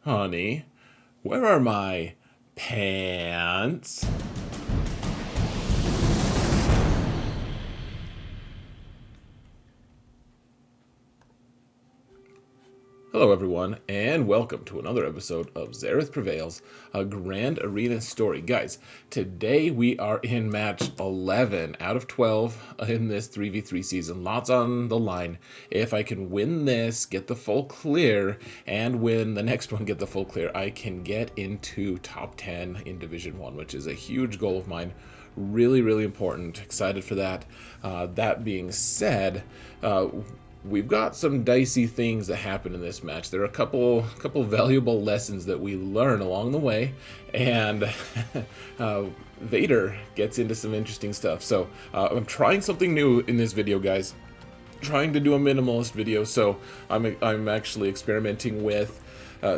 Honey, where are my pants? Hello everyone, and welcome to another episode of Xaereth Prevails, a Grand Arena story. Guys, today we are in match 11 out of 12 in this 3v3 season. Lots on the line. If I can win this, get the full clear, and win the next one, get the full clear, I can get into top 10 in Division 1, which is a huge goal of mine. Really, really important. Excited for that. That being said, we've got some dicey things that happen in this match. There are a couple valuable lessons that we learn along the way, and Vader gets into some interesting stuff. So I'm trying something new in this video, guys. Trying to do a minimalist video, so I'm actually experimenting with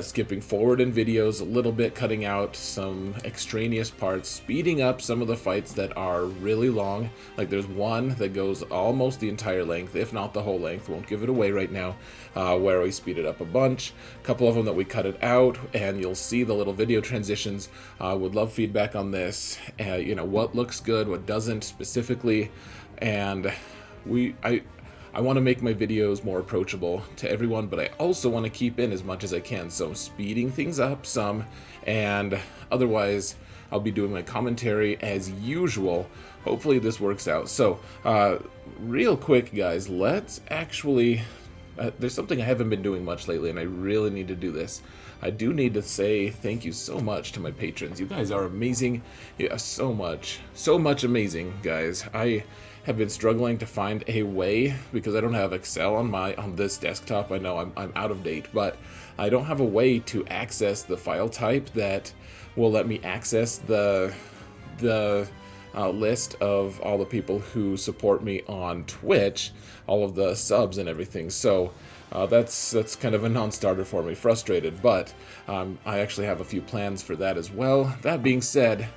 skipping forward in videos a little bit, cutting out some extraneous parts, speeding up some of the fights that are really long. Like there's one that goes almost the entire length, if not the whole length, won't give it away right now, where we speed it up a bunch. A couple of them that we cut it out, and you'll see the little video transitions. Would love feedback on this, you know, what looks good, what doesn't specifically, and I want to make my videos more approachable to everyone, but I also want to keep in as much as I can. So I'm speeding things up some, and otherwise I'll be doing my commentary as usual. Hopefully this works out. So real quick, guys, let's actually... there's something I haven't been doing much lately, and I really need to do this. I do need to say thank you so much to my patrons. You guys are amazing. Yeah, so much amazing, guys. I have been struggling to find a way, because I don't have Excel on this desktop. I know I'm out of date, but I don't have a way to access the file type that will let me access the list of all the people who support me on Twitch, all of the subs and everything. So that's kind of a non-starter for me. Frustrated, but I actually have a few plans for that as well. That being said,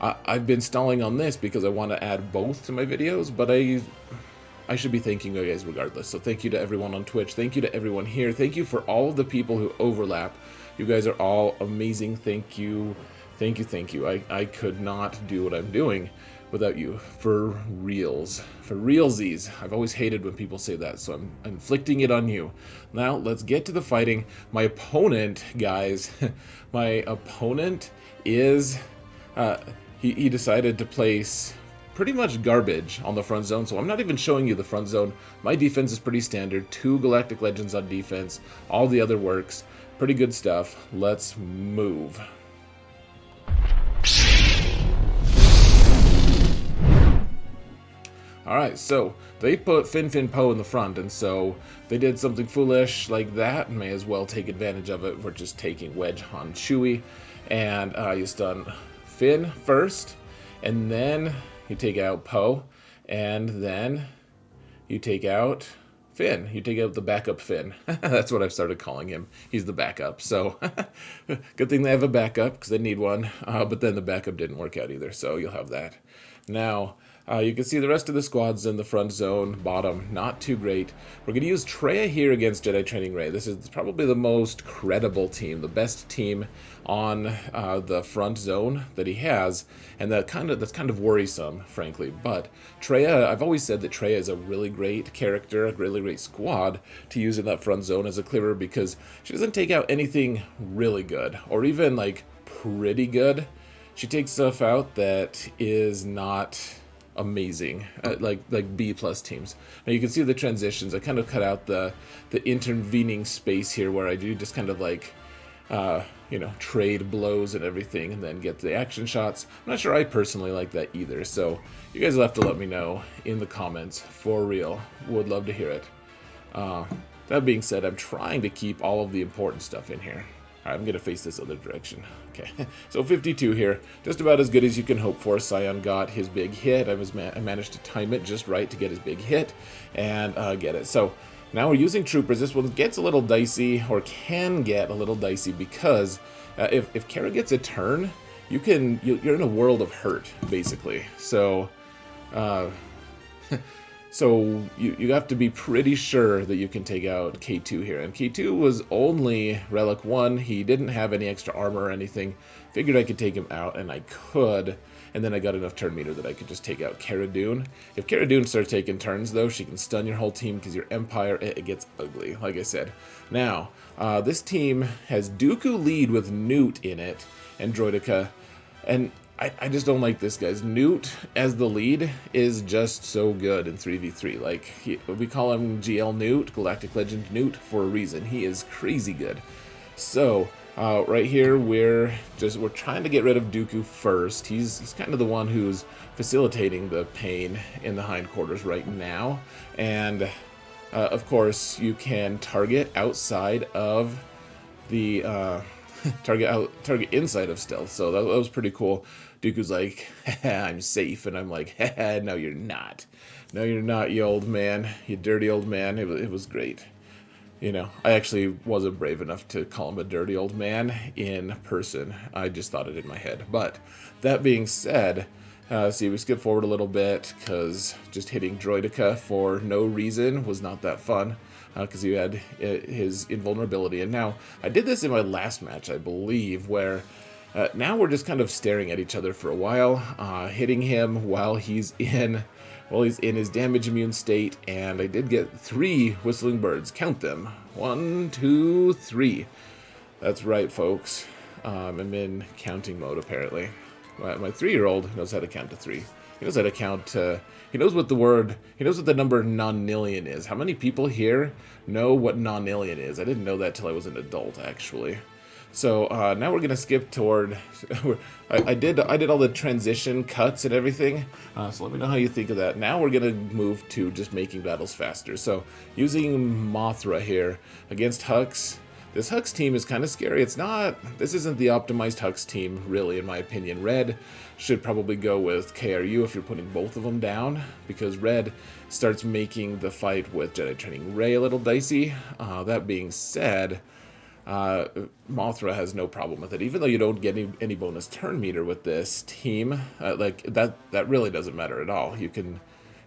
I've been stalling on this because I want to add both to my videos, but I should be thanking you guys regardless. So thank you to everyone on Twitch. Thank you to everyone here. Thank you for all of the people who overlap. You guys are all amazing. Thank you. Thank you, thank you. I could not do what I'm doing without you. For reals. For realsies. I've always hated when people say that, so I'm inflicting it on you. Now, let's get to the fighting. My opponent, guys, my opponent is... He decided to place pretty much garbage on the front zone, so I'm not even showing you the front zone. My defense is pretty standard. 2 Galactic Legends on defense. All the other works. Pretty good stuff. Let's move. Alright, so they put Fin Po in the front, and so they did something foolish like that. May as well take advantage of it. We're just taking Wedge on Chewie, and you stun Finn first, and then you take out Poe, and then you take out Finn. You take out the backup Finn. That's what I've started calling him. He's the backup. So good thing they have a backup, because they need one. But then the backup didn't work out either, so you'll have that. Now, you can see the rest of the squads in the front zone, bottom, not too great. We're going to use Traya here against Jedi Training Rey. This is probably the most credible team, the best team on the front zone that he has, and that's kind of worrisome, frankly. But Traya, I've always said that Traya is a really great character, a really great squad to use in that front zone as a clearer, because she doesn't take out anything really good, or even like pretty good. She takes stuff out that is not amazing, like B+ teams. Now you can see the transitions. I kind of cut out the intervening space here where I do just kind of like you know, trade blows and everything, and then get the action shots. I'm not sure I personally like that either, so you guys will have to let me know in the comments. For real, would love to hear it. That being said, I'm trying to keep all of the important stuff in here. Alright, I'm going to face this other direction. Okay, so 52 here. Just about as good as you can hope for. Scion got his big hit. I managed to time it just right to get his big hit and get it. So now we're using troopers. This one gets a little dicey, or can get a little dicey, because if Cara gets a turn, you're in a world of hurt, basically. So So you have to be pretty sure that you can take out K2 here. And K2 was only Relic 1. He didn't have any extra armor or anything. Figured I could take him out, and I could. And then I got enough turn meter that I could just take out Cara. If Cara starts taking turns, though, she can stun your whole team because your Empire, it gets ugly, like I said. Now, this team has Dooku lead with Nute in it, and Droideka. And I just don't like this, guys. Nute as the lead is just so good in 3v3. Like, we call him GL Nute, Galactic Legend Nute, for a reason. He is crazy good. So, right here, we're trying to get rid of Dooku first. He's kind of the one who's facilitating the pain in the hindquarters right now. And, of course, you can target outside of the... target inside of stealth, so that was pretty cool. Dooku's like, I'm safe, and I'm like, no, you're not. No, you're not, you old man. You dirty old man. It was great. You know, I actually wasn't brave enough to call him a dirty old man in person. I just thought it in my head. But that being said, see, we skip forward a little bit, because just hitting Droideka for no reason was not that fun. Because he had his invulnerability. And now, I did this in my last match, I believe, where now we're just kind of staring at each other for a while, hitting him while he's in his damage immune state, and I did get 3 whistling birds. Count them. 1, 2, 3. That's right, folks. I'm in counting mode, apparently. My 3-year-old knows how to count to 3. He knows how to count, he knows what the number nonillion is. How many people here know what nonillion is? I didn't know that till I was an adult, actually. So, now we're gonna skip toward, I did all the transition cuts and everything, so let me know how you think of that. Now we're gonna move to just making battles faster. So, using Mothra here against Hux. This Hux team is kind of scary. This isn't the optimized Hux team, really, in my opinion. Red should probably go with KRU if you're putting both of them down, because Red starts making the fight with Jedi Training Rey a little dicey. That being said, Mothra has no problem with it. Even though you don't get any bonus turn meter with this team, like that really doesn't matter at all. You can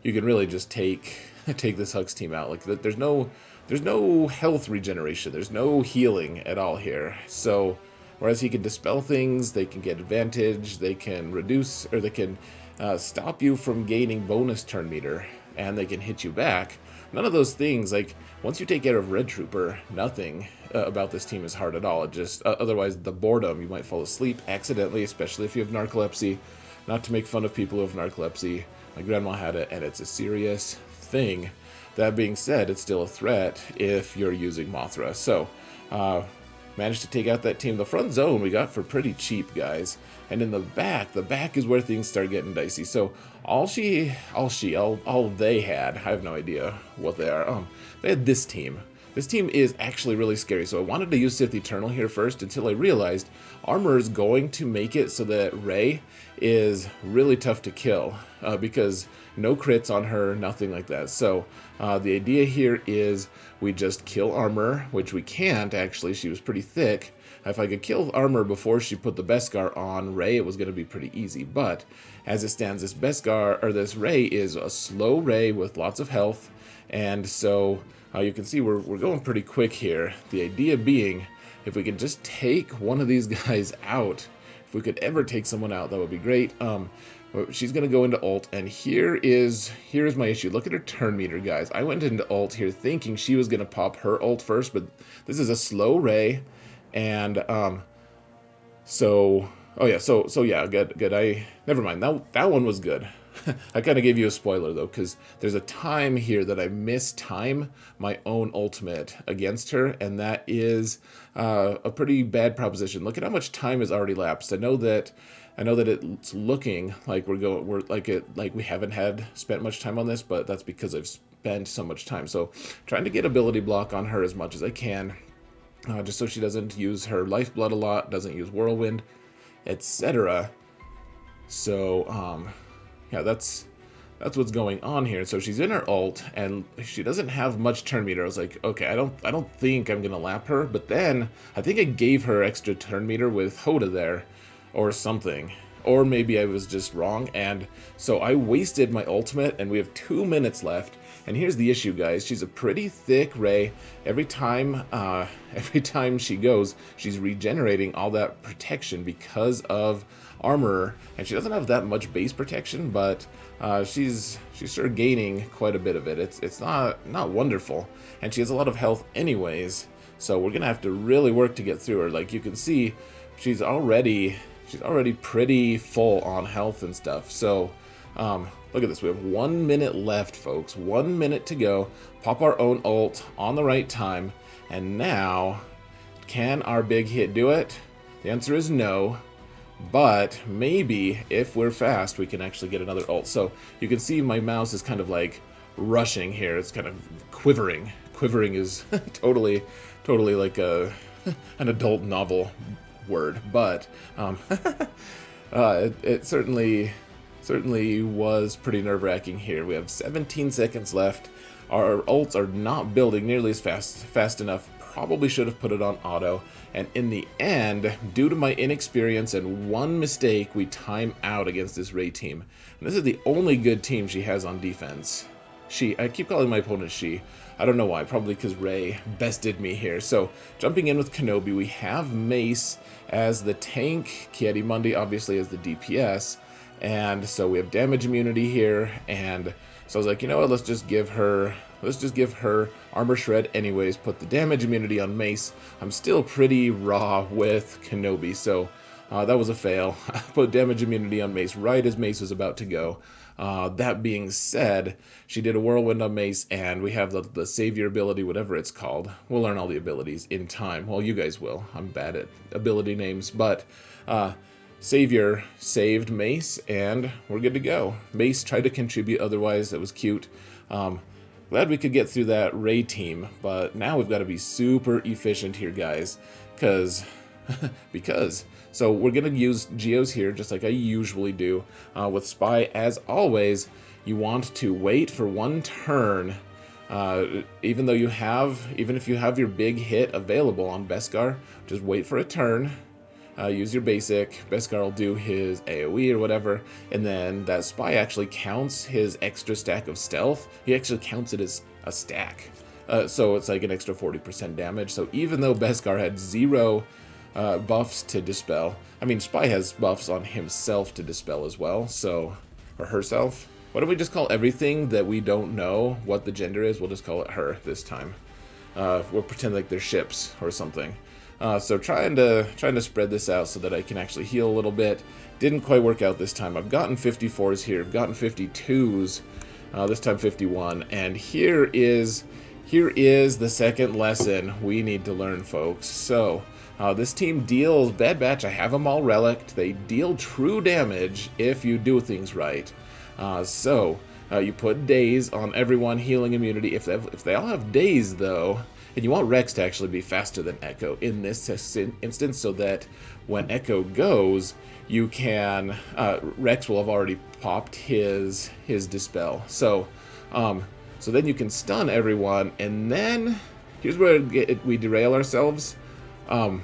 really just take this Hux team out. Like, there's no health regeneration. There's no healing at all here. So, whereas he can dispel things, they can get advantage, they can reduce, or they can stop you from gaining bonus turn meter, and they can hit you back. None of those things, like, once you take care of Red Trooper, nothing about this team is hard at all. It just, otherwise, the boredom, you might fall asleep accidentally, especially if you have narcolepsy. Not to make fun of people who have narcolepsy. My grandma had it, and it's a serious thing. That being said, it's still a threat if you're using Mothra. So, managed to take out that team. The front zone we got for pretty cheap, guys. And in the back is where things start getting dicey. So, all they had, I have no idea what they are. They had this team. This team is actually really scary. So I wanted to use Sith Eternal here first until I realized armor is going to make it so that Rey is really tough to kill because no crits on her, nothing like that. So the idea here is we just kill armor, which we can't actually. She was pretty thick. If I could kill armor before she put the Beskar on Rey, it was going to be pretty easy. But as it stands, this this Rey is a slow Rey with lots of health, and so you can see we're going pretty quick here. The idea being, if we could just take one of these guys out, if we could ever take someone out, that would be great. She's going to go into ult, and here's my issue. Look at her turn meter, guys. I went into ult here thinking she was going to pop her ult first, but this is a slow Rey, and so yeah, good. Never mind. That one was good. I kind of gave you a spoiler, though, because there's a time here that I mistime my own ultimate against her, and that is a pretty bad proposition. Look at how much time has already lapsed. I know that it's looking like we haven't spent much time on this, but that's because I've spent so much time. So trying to get ability block on her as much as I can, just so she doesn't use her lifeblood a lot, doesn't use whirlwind, etc. So yeah, that's what's going on here. So she's in her ult, and she doesn't have much turn meter. I was like, okay, I don't think I'm gonna lap her. But then I think I gave her extra turn meter with Hoda there, or something. Or maybe I was just wrong, and so I wasted my ultimate, and we have 2 minutes left. And here's the issue, guys. She's a pretty thick Rey. Every time she goes, she's regenerating all that protection because of armor, and she doesn't have that much base protection, but she's sort of gaining quite a bit of it. It's not wonderful, and she has a lot of health anyways. So we're gonna have to really work to get through her. Like you can see, she's already pretty full on health and stuff. So look at this. We have 1 minute left, folks. 1 minute to go. Pop our own ult on the right time. And now, can our big hit do it? The answer is no. But maybe if we're fast, we can actually get another ult. So you can see my mouse is kind of like rushing here. It's kind of quivering. Quivering is totally like an adult novel word. But it certainly was pretty nerve-wracking here. We have 17 seconds left. Our ults are not building nearly as fast enough. Probably should have put it on auto. And in the end, due to my inexperience and one mistake, we time out against this Rey team. And this is the only good team she has on defense. I keep calling my opponent she. I don't know why. Probably because Rey bested me here. So jumping in with Kenobi, we have Mace as the tank. Ki-Adi-Mundi obviously as the DPS. And so we have damage immunity here, and so I was like, you know what, let's just give her armor shred anyways, put the damage immunity on Mace. I'm still pretty raw with Kenobi, so that was a fail. I put damage immunity on Mace right as Mace was about to go. That being said, she did a whirlwind on Mace, and we have the savior ability, whatever it's called. We'll learn all the abilities in time. Well, you guys will. I'm bad at ability names, but Savior saved Mace, and we're good to go. Mace tried to contribute otherwise. That was cute. Glad we could get through that Rey team, but now we've got to be super efficient here, guys, because so we're going to use Geos here, just like I usually do. With Spy, as always, you want to wait for one turn. Even if you have your big hit available on Beskar, just wait for a turn. Use your basic. Beskar will do his AoE or whatever, and then that Spy actually counts his extra stack of stealth. He actually counts it as a stack. So it's like an extra 40% damage. So even though Beskar had 0 buffs to dispel, I mean, Spy has buffs on himself to dispel as well, so, or herself. Why don't we just call everything that we don't know what the gender is, we'll just call it her this time. We'll pretend like they're ships or something. So trying to spread this out so that I can actually heal a little bit. Didn't quite work out this time. I've gotten 54s here. I've gotten 52s. This time 51. And here is the second lesson we need to learn, folks. So this team deals Bad Batch. I have them all relicked. They deal true damage if you do things right. You put daze on everyone, healing immunity. If they all have daze though. And you want Rex to actually be faster than Echo in this instance, so that when Echo goes, you can Rex will have already popped his dispel. So then you can stun everyone, and then here's where we derail ourselves. So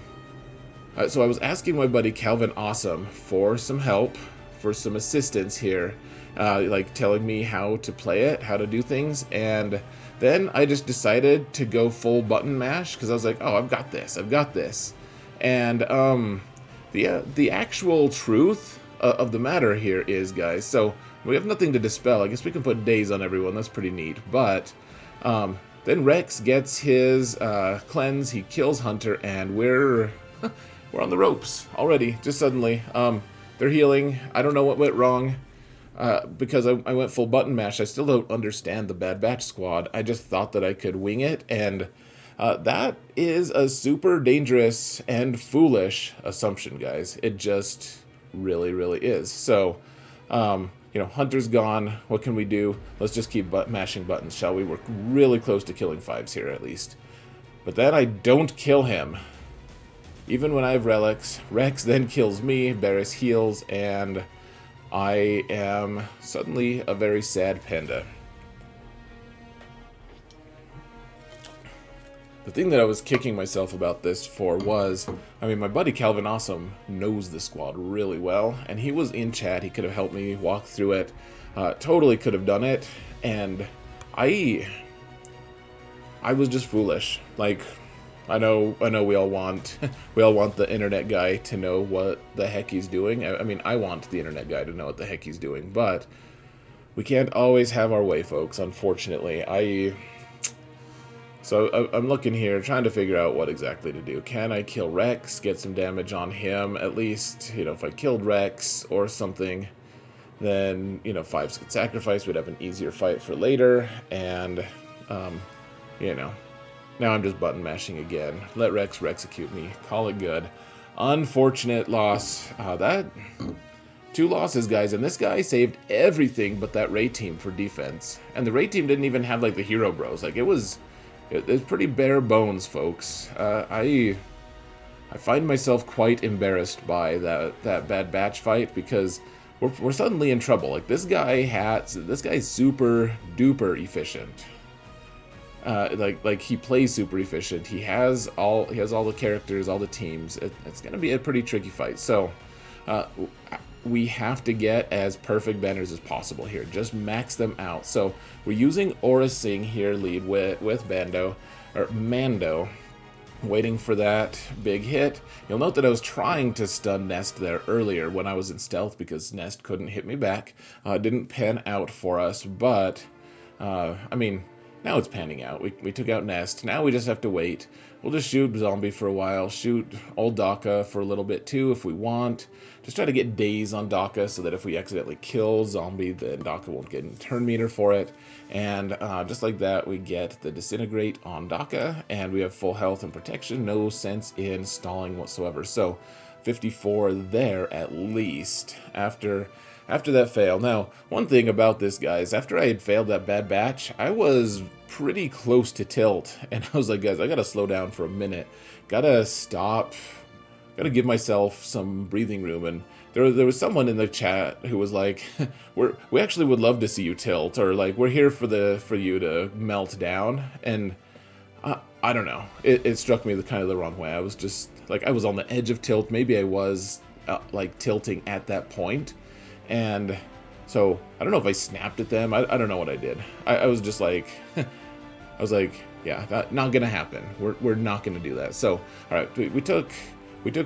I was asking my buddy Calvin Awesome for some help, for some assistance here, like telling me how to play it, how to do things, and then I just decided to go full button mash, because I was like, oh, I've got this. And the actual truth of the matter here is, guys, so we have nothing to dispel. I guess we can put daze on everyone. That's pretty neat. But then Rex gets his cleanse. He kills Hunter, and we're on the ropes already, just suddenly. They're healing. I don't know what went wrong. Because I went full button mash. I still don't understand the Bad Batch squad. I just thought that I could wing it, and that is a super dangerous and foolish assumption, guys. It just really, really is. So, Hunter's gone. What can we do? Let's just keep mashing buttons, shall we? We're really close to killing 5s here, at least. But then I don't kill him. Even when I have relics, Rex then kills me, Barriss heals, and I am suddenly a very sad panda. The thing that I was kicking myself about this for was, I mean, my buddy Calvin Awesome knows the squad really well, and he was in chat. He could have helped me walk through it. Totally could have done it, and I was just foolish. Like, I know we all want the internet guy to know what the heck he's doing. I mean, I want the internet guy to know what the heck he's doing, but we can't always have our way, folks, unfortunately. So I'm looking here, trying to figure out what exactly to do. Can I kill Rex, get some damage on him? At least, you know, if I killed Rex or something, then, you know, 5 get sacrificed, we'd have an easier fight for later. And, you know, now I'm just button mashing again. Let Rex execute me. Call it good. Unfortunate loss. That 2 losses, guys, and this guy saved everything but that raid team for defense. And the raid team didn't even have, like, the hero bros. Like, it's pretty bare bones, folks. I find myself quite embarrassed by that bad batch fight because we're suddenly in trouble. Like, this guy's super duper efficient. Like he plays super efficient. He has all the characters, all the teams. It's gonna be a pretty tricky fight. So we have to get as perfect banners as possible here. Just max them out. So we're using Aurra Singh here, lead with Bando, or Mando, waiting for that big hit. You'll note that I was trying to stun Nest there earlier when I was in stealth because Nest couldn't hit me back. Didn't pan out for us, but I mean, now it's panning out. We took out Nest. Now we just have to wait. We'll just shoot Zombie for a while. Shoot old Dakka for a little bit too if we want. Just try to get days on Dakka so that if we accidentally kill Zombie, then Dakka won't get a turn meter for it. And just like that, we get the Disintegrate on Dakka, and we have full health and protection. No sense in stalling whatsoever. So 54 there at least after that fail. Now, one thing about this, guys, after I had failed that bad batch, I was pretty close to tilt, and I was like, guys, I gotta slow down for a minute. Gotta stop. Gotta give myself some breathing room. And there was someone in the chat who was like, we actually would love to see you tilt, or like, we're here for you to melt down. And I don't know. It struck me kind of the wrong way. I was just like, I was on the edge of tilt. Maybe I was like tilting at that point. And so I don't know if I snapped at them. I don't know what I did. I was just like, I was like, yeah, that not gonna happen. We're not gonna do that. So all right, we took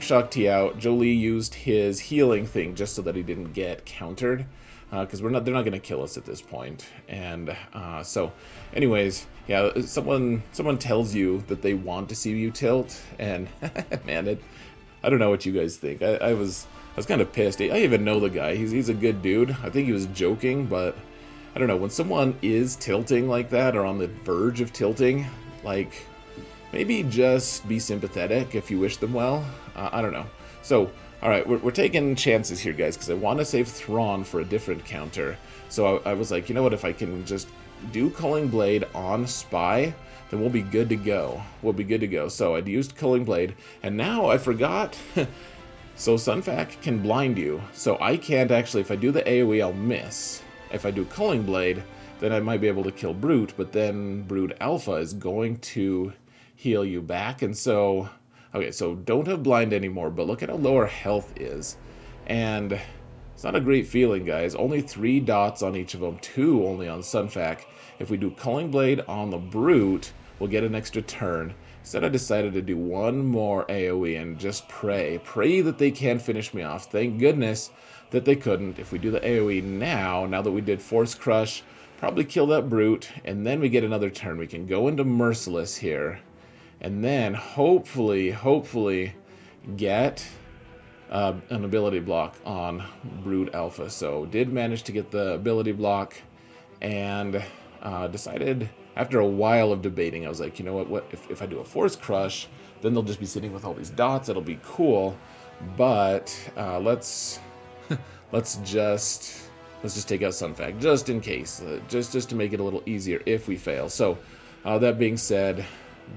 Shaak T out. Jolie used his healing thing just so that he didn't get countered, because they're not gonna kill us at this point. And so, anyways, yeah, someone tells you that they want to see you tilt, and man, I don't know what you guys think. I was kind of pissed. I even know the guy. He's a good dude. I think he was joking, but I don't know. When someone is tilting like that or on the verge of tilting, like, maybe just be sympathetic if you wish them well. I don't know. So, all right, we're taking chances here, guys, because I want to save Thrawn for a different counter. So I was like, you know what? If I can just do Culling Blade on Spy, then we'll be good to go. We'll be good to go. So I'd used Culling Blade, and now I forgot... So Sunfac can blind you, so I can't actually, if I do the AoE, I'll miss. If I do Culling Blade, then I might be able to kill Brute, but then Brute Alpha is going to heal you back, and so... Okay, so don't have blind anymore, but look at how low our health is. And it's not a great feeling, guys. Only 3 dots on each of them, 2 only on Sunfac. If we do Culling Blade on the Brute, we'll get an extra turn. Instead, I decided to do one more AoE and just pray that they can finish me off. Thank goodness that they couldn't. If we do the AoE now that we did Force Crush, probably kill that Brute, and then we get another turn. We can go into Merciless here, and then hopefully get an ability block on Brute Alpha. So did manage to get the ability block, and decided... After a while of debating, I was like, you know what if I do a Force Crush, then they'll just be sitting with all these dots. It'll be cool. But let's just take out Sunfac just in case, just to make it a little easier if we fail. So that being said,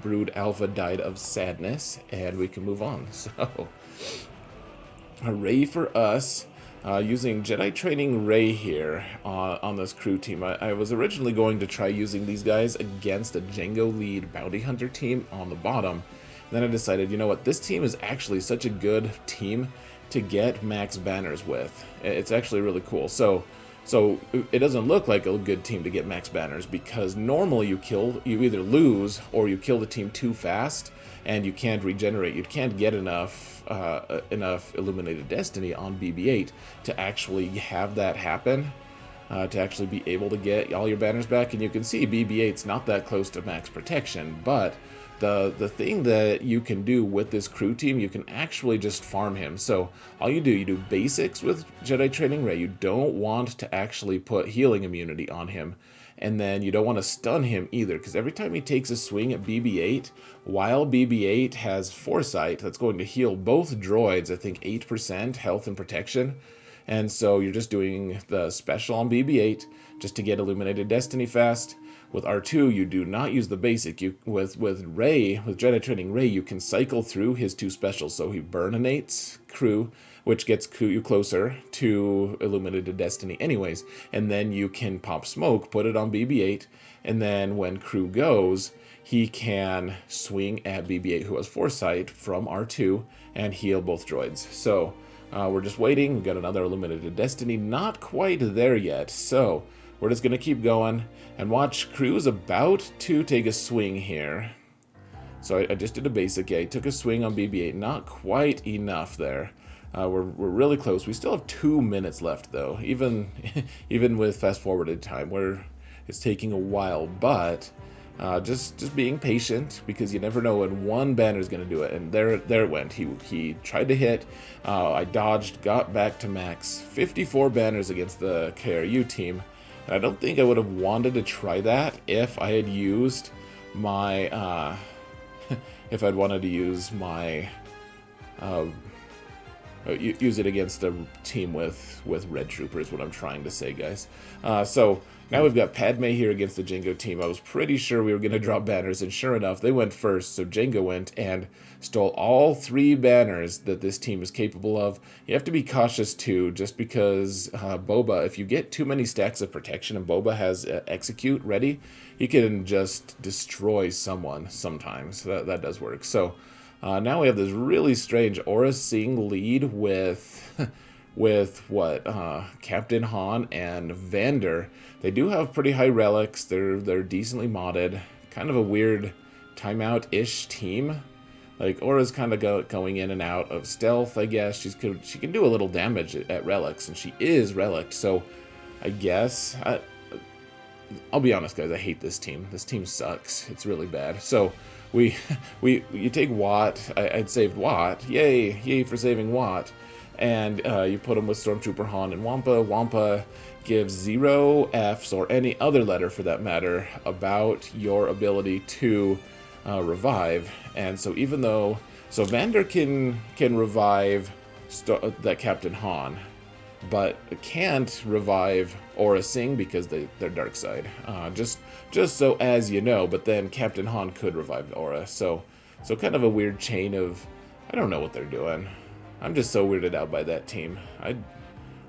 Brood Alpha died of sadness, and we can move on. So hooray for us. using Jedi Training Rey here on this crew team. I was originally going to try using these guys against a Jango lead bounty hunter team on the bottom. Then I decided, you know what, this team is actually such a good team to get max banners with. It's actually really cool. So it doesn't look like a good team to get max banners, because normally you either lose or you kill the team too fast and you can't regenerate. You can't get enough Illuminated Destiny on BB-8 to actually have that happen, to actually be able to get all your banners back. And you can see BB-8's not that close to max protection, but the thing that you can do with this crew team, you can actually just farm him. So all you do basics with Jedi Training Rey. You don't want to actually put healing immunity on him, and then you don't want to stun him either, because every time he takes a swing at BB-8, while BB-8 has Foresight, that's going to heal both droids, I think 8% health and protection. And so you're just doing the special on BB-8 just to get Illuminated Destiny fast. With R2, you do not use the basic. With Rey, with Jedi Training Rey, you can cycle through his 2 specials. So he burninates crew, which gets you closer to Illuminated Destiny anyways. And then you can pop smoke, put it on BB-8, and then when crew goes, he can swing at BB-8, who has Foresight, from R2 and heal both droids. So we're just waiting. We've got another Illuminated Destiny. Not quite there yet. So we're just going to keep going and watch. Crew's about to take a swing here. So I just did a basic. Yeah, he took a swing on BB-8. Not quite enough there. We're really close. We still have 2 minutes left, though. Even with fast-forwarded time, it's taking a while. But just being patient, because you never know when one banner is going to do it. And there it went. He tried to hit. I dodged, got back to max. 54 banners against the KRU team. And I don't think I would have wanted to try that if I had used my, if I'd wanted to use my, use it against a team with Red Troopers, what I'm trying to say, guys. So now we've got Padme here against the Jango team. I was pretty sure we were going to drop banners, and sure enough, they went first. So Jango went and stole all 3 banners that this team is capable of. You have to be cautious too, just because Boba, if you get too many stacks of protection and Boba has execute ready, he can just destroy someone sometimes. That does work. So now we have this really strange Aurra Singh lead with what Captain Han and Vandor. They do have pretty high relics. They're decently modded. Kind of a weird timeout-ish team. Like, Aura's kind of going in and out of stealth, I guess. She can do a little damage at relics, and she is relic. So I guess I'll be honest, guys. I hate this team. This team sucks. It's really bad. So you take Watt. I'd saved Watt. Yay for saving Watt. And you put him with Stormtrooper Han and Wampa. Wampa gives 0 Fs, or any other letter for that matter, about your ability to revive. And so even though... So Vandor can revive that Captain Han, but can't revive Aurra Singh because they're dark side. Just so as you know, but then Captain Han could revive Aurra. So kind of a weird chain of... I don't know what they're doing. I'm just so weirded out by that team.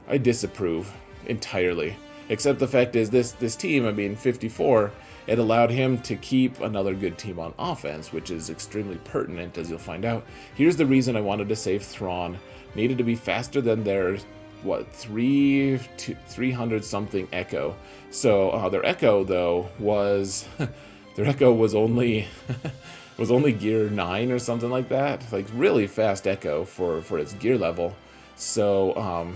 I disapprove entirely. Except the fact is, this team, I mean, 54, it allowed him to keep another good team on offense, which is extremely pertinent, as you'll find out. Here's the reason I wanted to save Thrawn. Needed to be faster than their, 300-something Echo. So their Echo, though, was... their Echo was only... was only gear 9 or something like that. Like, really fast Echo for its gear level. So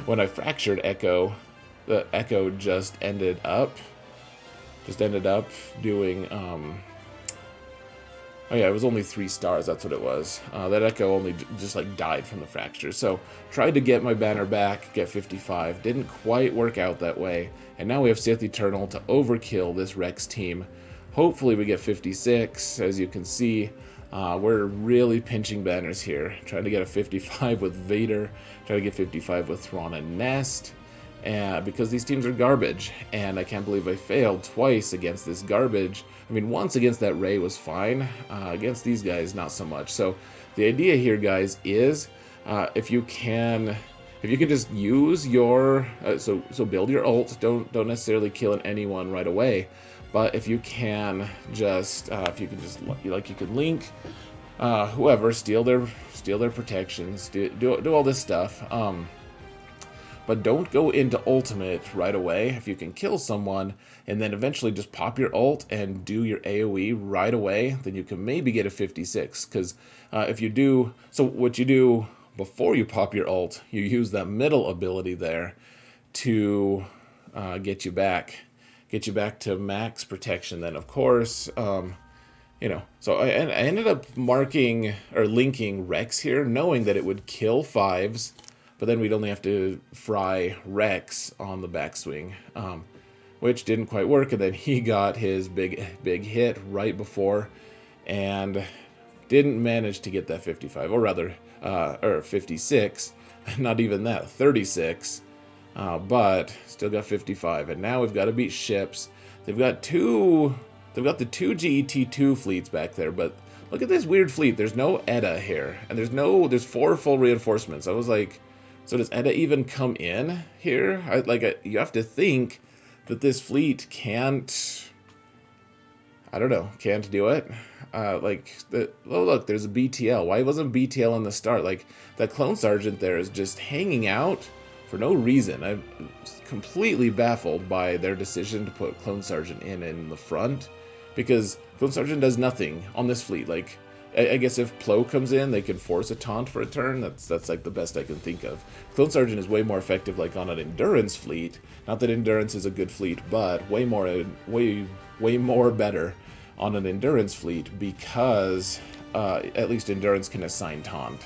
when I fractured Echo, the Echo just ended up doing oh yeah, it was only 3 stars. That's what it was. That Echo only just like died from the fracture. So tried to get my banner back, get 55. Didn't quite work out that way. And now we have Sith Eternal to overkill this Rex team. Hopefully we get 56. As you can see, we're really pinching banners here. Trying to get a 55 with Vader. Trying to get 55 with Thrawn and Nest. Because these teams are garbage. And I can't believe I failed twice against this garbage. I mean, once against that Rey was fine. Against these guys, not so much. So the idea here, guys, is if you if you can just use your so build your ult. Don't necessarily kill anyone right away, but if you can just you could link whoever, steal their protections, do all this stuff. But don't go into ultimate right away. If you can kill someone and then eventually just pop your ult and do your AoE right away, then you can maybe get a 56. Because if you do, so what you do before you pop your ult, you use that middle ability there to get you back to max protection. Then of course, so I ended up marking or linking Rex here, knowing that it would kill 5s. But then we'd only have to fry Rex on the backswing, which didn't quite work. And then he got his big hit right before, and didn't manage to get that 55, or rather, or 56. Not even that, 36. But still got 55. And now we've got to beat ships. They've got the two GET2 fleets back there, but look at this weird fleet. There's no Edda here, and there's 4 full reinforcements. I was like, so does Edda even come in here? You have to think that this fleet can't do it. Oh look, there's a BTL. Why wasn't BTL on the start? Like, that clone sergeant there is just hanging out for no reason. I'm completely baffled by their decision to put clone sergeant in the front, because clone sergeant does nothing on this fleet. Like, I guess if Plo comes in, they can force a taunt for a turn. That's like the best I can think of. Clone Sergeant is way more effective like on an endurance fleet. Not that endurance is a good fleet, but way more better on an endurance fleet, because at least endurance can assign taunt.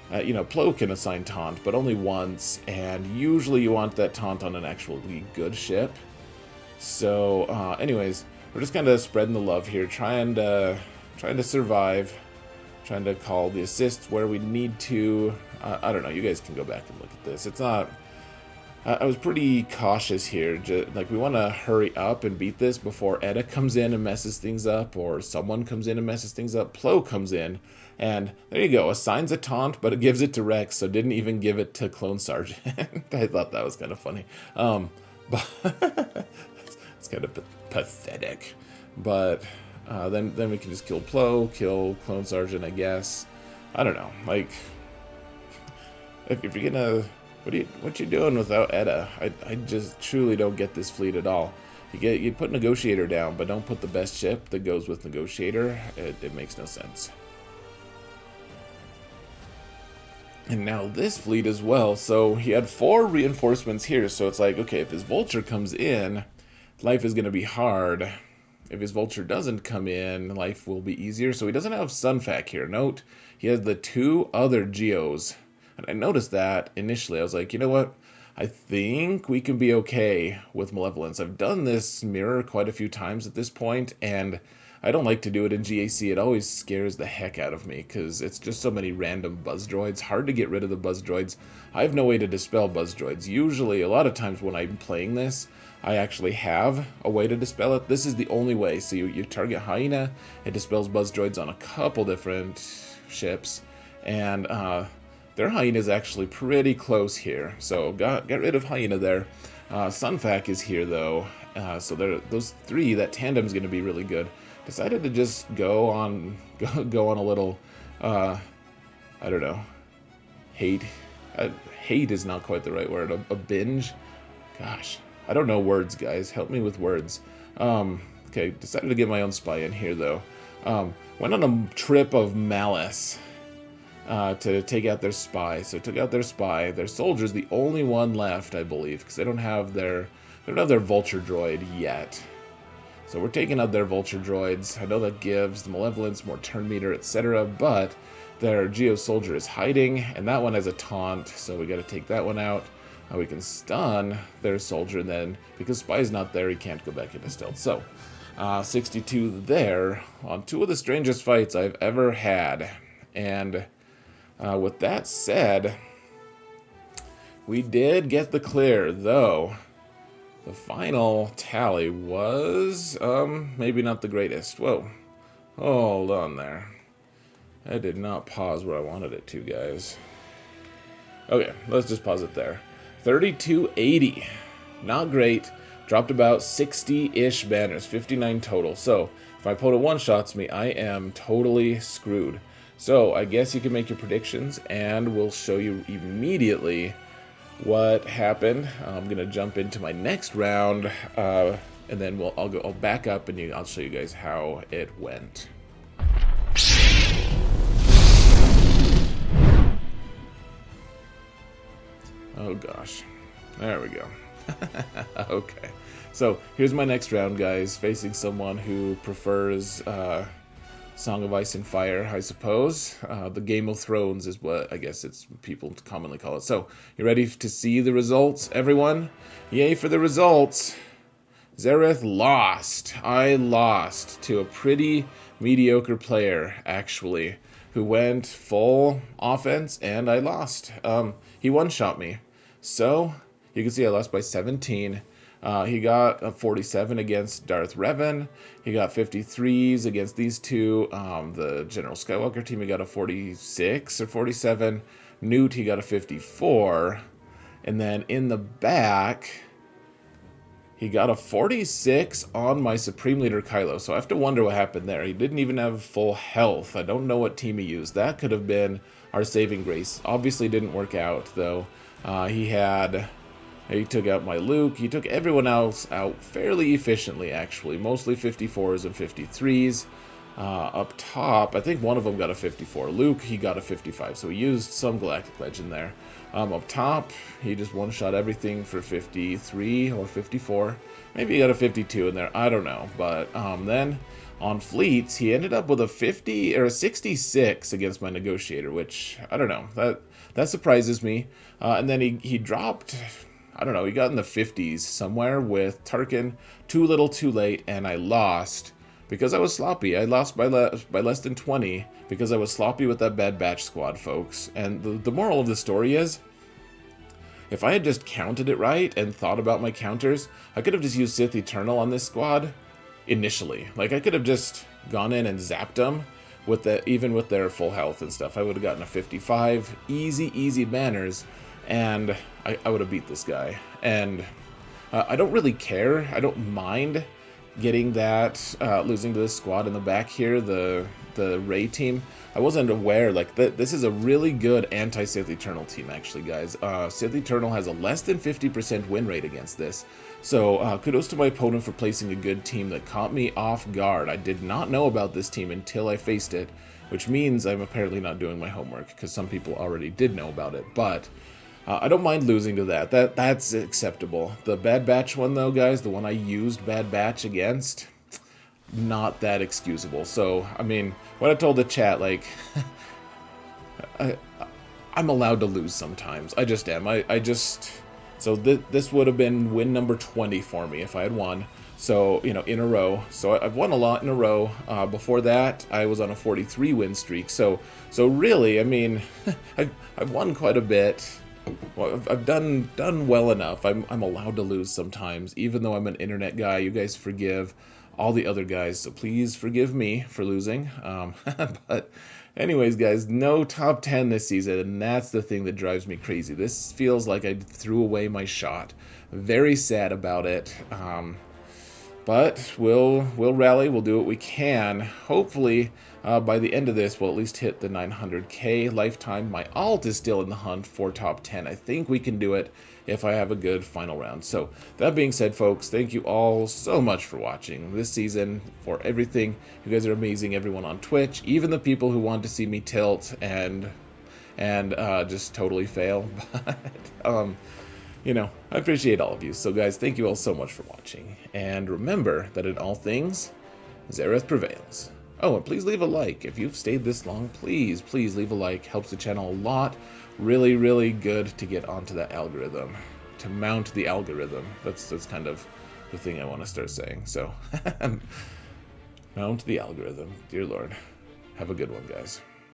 Plo can assign taunt, but only once, and usually you want that taunt on an actually good ship. So, anyways, we're just kind of spreading the love here, trying to survive, trying to call the assists where we need to. I don't know, you guys can go back and look at this. It's not, I was pretty cautious here. We want to hurry up and beat this before Edda comes in and messes things up, or someone comes in and messes things up. Plo comes in, and there you go, assigns a taunt, but it gives it to Rex, so didn't even give it to Clone Sergeant. I thought that was kind of funny. But it's kind of pathetic. But then we can just kill Plo, kill Clone Sergeant, I guess. I don't know. Like, if you're gonna, what you doing without Edda? I just truly don't get this fleet at all. You put Negotiator down, but don't put the best ship that goes with Negotiator. It makes no sense. And now this fleet as well. So he had 4 reinforcements here. So it's like, okay, if his Vulture comes in, life is gonna be hard. If his Vulture doesn't come in, life will be easier. So he doesn't have Sunfac here. Note, he has the 2 other Geos. And I noticed that initially. I was like, you know what? I think we can be okay with Malevolence. I've done this mirror quite a few times at this point, and I don't like to do it in GAC. It always scares the heck out of me, because it's just so many random buzz droids. Hard to get rid of the buzz droids. I have no way to dispel buzz droids. Usually, a lot of times when I'm playing this, I actually have a way to dispel it. This is the only way. So you target Hyena, it dispels buzz droids on a couple different ships, and their Hyena is actually pretty close here. So get rid of Hyena there. Sunfac is here though, so those 3, that tandem is going to be really good. Decided to just go on a little, I don't know, hate. Hate is not quite the right word. A binge. Gosh. I don't know words, guys. Help me with words. Okay, decided to get my own spy in here, though. Went on a trip of malice to take out their spy. So took out their spy. Their soldier's the only one left, I believe, because they don't have their Vulture droid yet. So we're taking out their Vulture droids. I know that gives the Malevolence more turn meter, etc., but their Geo soldier is hiding, and that one has a taunt, so we got to take that one out. We can stun their soldier, and then, because Spy's not there, he can't go back into stealth. So, 62 there on 2 of the strangest fights I've ever had. And with that said, we did get the clear, though the final tally was, maybe not the greatest. Whoa. Hold on there. I did not pause where I wanted it to, guys. Okay, let's just pause it there. 3280. Not great. Dropped about 60-ish banners, 59 total. So, if my opponent one-shots me, I am totally screwed. So, I guess you can make your predictions, and we'll show you immediately what happened. I'm going to jump into my next round, and then I'll back up, and I'll show you guys how it went. Oh gosh, there we go. Okay, so here's my next round, guys, facing someone who prefers Song of Ice and Fire, I suppose. The Game of Thrones is what I guess it's people commonly call it. So, you ready to see the results, everyone? Yay for the results! Xaereth lost. I lost to a pretty mediocre player, actually, who went full offense, and I lost. He one-shot me. So, you can see I lost by 17. He got a 47 against Darth Revan. He got 53s against these two. The General Skywalker team, he got a 46 or 47. Nute, he got a 54. And then in the back, he got a 46 on my Supreme Leader Kylo. So I have to wonder what happened there. He didn't even have full health. I don't know what team he used. That could have been our saving grace. Obviously didn't work out, though. He took out my Luke. He took everyone else out fairly efficiently, actually. Mostly 54s and 53s. Up top, I think one of them got a 54. Luke, he got a 55, so he used some Galactic Legend there. Up top, he just one-shot everything for 53 or 54. Maybe he got a 52 in there, I don't know. But then, on fleets, he ended up with a 50 or a 66 against my Negotiator, which, I don't know, that surprises me. And then he dropped... I don't know, he got in the 50s somewhere with Tarkin, too little too late, and I lost because I was sloppy. I lost by less than 20 because I was sloppy with that Bad Batch squad, folks. And the moral of the story is, if I had just counted it right and thought about my counters, I could have just used Sith Eternal on this squad initially. Like, I could have just gone in and zapped them even with their full health and stuff. I would have gotten a 55, easy banners, and I would have beat this guy. And I don't really care. I don't mind getting that, losing to this squad in the back here, the Rey team. I wasn't aware, like, this is a really good anti-Sith Eternal team, actually, guys. Sith Eternal has a less than 50% win rate against this. So, kudos to my opponent for placing a good team that caught me off guard. I did not know about this team until I faced it, which means I'm apparently not doing my homework, because some people already did know about it, but... I don't mind losing to that. That's acceptable. The Bad Batch one, though, guys, the one I used Bad Batch against, not that excusable. So, I mean, what I told the chat, like, I'm allowed to lose sometimes. I just am. So this would have been win number 20 for me if I had won. So, you know, in a row. So I've won a lot in a row. Before that, I was on a 43 win streak. So really, I mean, I've won quite a bit. Well, I've done well enough. I'm allowed to lose sometimes, even though I'm an internet guy. You guys forgive all the other guys, so please forgive me for losing. But anyways, guys, no top 10 this season, and that's the thing that drives me crazy. This feels like I threw away my shot. Very sad about it. But we'll rally. We'll do what we can. Hopefully, by the end of this, we'll at least hit the 900k lifetime. My alt is still in the hunt for top 10. I think we can do it if I have a good final round. So, that being said, folks, thank you all so much for watching this season, for everything. You guys are amazing, everyone on Twitch, even the people who want to see me tilt and just totally fail. But, you know, I appreciate all of you. So, guys, thank you all so much for watching. And remember that in all things, Xaereth prevails. Oh, and please leave a like. If you've stayed this long, please leave a like. Helps the channel a lot. Really, really good to get onto that algorithm. To mount the algorithm. That's kind of the thing I want to start saying. So, mount the algorithm. Dear Lord. Have a good one, guys.